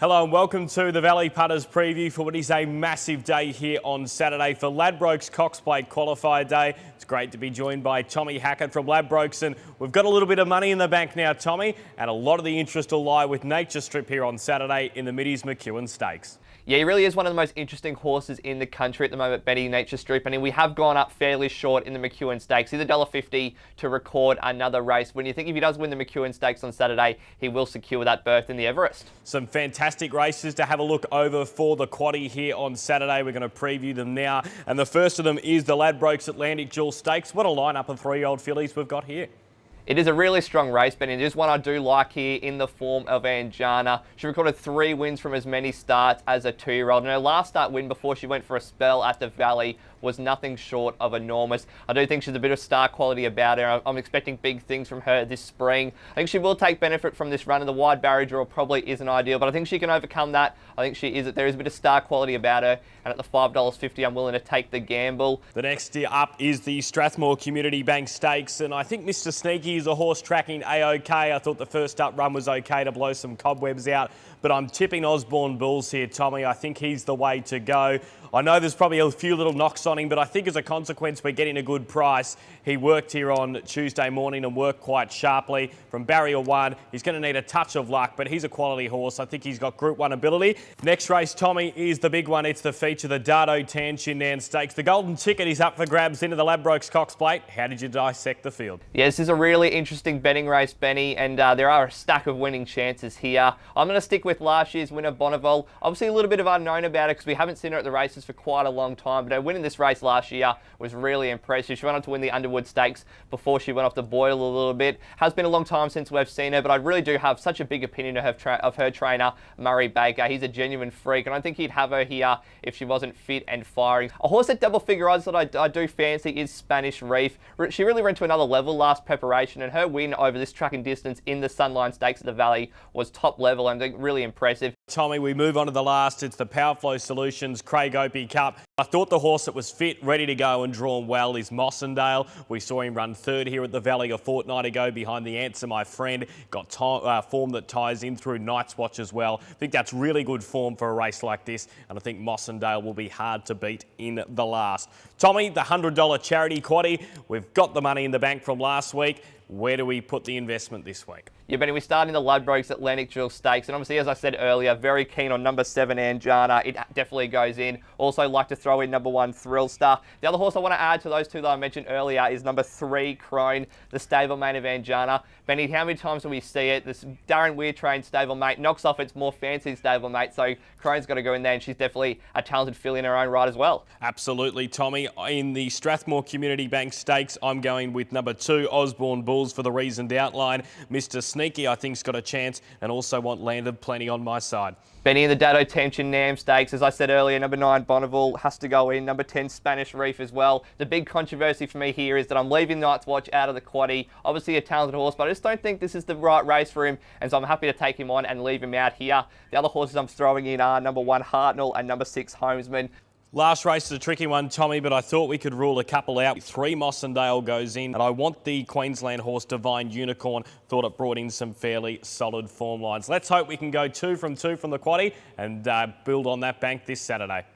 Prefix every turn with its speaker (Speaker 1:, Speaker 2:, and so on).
Speaker 1: Hello and welcome to the Valley Punters preview for what is a massive day here on Saturday for Ladbrokes Cox Plate Qualifier Day. It's great to be joined by Tommy Hackett from Ladbrokes, and we've got a little bit of money in the bank now, Tommy, and a lot of the interest will lie with Nature Strip here on Saturday in the Middies McEwen Stakes.
Speaker 2: Yeah, he really is one of the most interesting horses in the country at the moment, Benny, Nature Strip. And we have gone up fairly short in the McEwen Stakes. He's $1.50 to record another race. When you think if he does win the McEwen Stakes on Saturday, he will secure that berth in the Everest. Some
Speaker 1: fantastic races to have a look over for the quaddie here on Saturday. We're going to preview them now. And the first of them is the Ladbrokes Atlantic Jewel Stakes. What a lineup of three-year-old fillies we've got here.
Speaker 2: It is a really strong race, but it is one I do like here in the form of Anjana. She recorded 3 wins from as many starts as a 2-year-old. And her last start win before she went for a spell at the Valley was nothing short of enormous. I do think she's a bit of star quality about her. I'm expecting big things from her this spring. I think she will take benefit from this run, and the wide barrier draw probably isn't ideal, but I think she can overcome that. I think there is a bit of star quality about her, and at the $5.50, I'm willing to take the gamble.
Speaker 1: The next up is the Strathmore Community Bank Stakes, and I think Mr. Sneaky is a horse tracking A-OK. I thought the first up run was okay to blow some cobwebs out, but I'm tipping Osborne Bulls here, Tommy. I think he's the way to go. I know there's probably a few little knocks on him, but I think as a consequence, we're getting a good price. He worked here on Tuesday morning and worked quite sharply. From barrier 1, he's going to need a touch of luck, but he's a quality horse. I think he's got Group 1 ability. Next race, Tommy, is the big one. It's the feature, the Dardo Tan Shinnan Stakes. The golden ticket is up for grabs into the Ladbrokes Cox Plate. How did you dissect the field?
Speaker 2: Yeah, this is a really interesting betting race, Benny, and there are a stack of winning chances here. I'm going to stick with last year's winner, Bonneville. Obviously, a little bit of unknown about it because we haven't seen her at the races for quite a long time, but her winning this race last year was really impressive. She went on to win the Underwood Stakes before she went off the boil a little bit. Has been a long time since we've seen her, but I really do have such a big opinion of her trainer, Murray Baker. He's a genuine freak, and I think he'd have her here if she wasn't fit and firing. A horse at double figure odds that I do fancy is Spanish Reef. She really went to another level last preparation, and her win over this track and distance in the Sunline Stakes at the Valley was top level and really impressive.
Speaker 1: Tommy, we move on to the last. It's the Powerflow Solutions Craig Opie Cup. I thought the horse that was fit, ready to go and drawn well is Mossendale. We saw him run third here at the Valley a fortnight ago behind the Answer My Friend. Got form that ties in through Night's Watch as well. I think that's really good form for a race like this, and I think Mossendale will be hard to beat in the last. Tommy, the $100 charity quaddie. We've got the money in the bank from last week. Where do we put the investment this week?
Speaker 2: Yeah, Benny, we start in the Ladbrokes Atlantic Jewel Stakes, and obviously, as I said earlier, very keen on number 7, Anjana. It definitely goes in. Also like to throw in number 1, Thrill Star. The other horse I want to add to those two that I mentioned earlier is number 3, Crone, the stablemate of Anjana. Benny, how many times do we see it? This Darren Weir trained stablemate knocks off its more fancy stablemate, so Crone's got to go in there, and she's definitely a talented filly in her own right as well.
Speaker 1: Absolutely, Tommy. In the Strathmore Community Bank Stakes, I'm going with number 2, Osborne Bulls, for the reasoned outline. Mr. Sneaky, I think, has got a chance, and also want Landed Plenty on my side.
Speaker 2: Benny in the Dado Tension Nam Stakes, as I said earlier, number 9, Bonneville has to go in. Number 10, Spanish Reef as well. The big controversy for me here is that I'm leaving Night's Watch out of the quaddie. Obviously a talented horse, but I just don't think this is the right race for him, and so I'm happy to take him on and leave him out here. The other horses I'm throwing in are number 1, Hartnell, and number 6, Homesman.
Speaker 1: Last race is a tricky one, Tommy, but I thought we could rule a couple out. 3, Mossendale goes in, and I want the Queensland horse Divine Unicorn. Thought it brought in some fairly solid form lines. Let's hope we can go 2 from 2 from the quaddie and build on that bank this Saturday.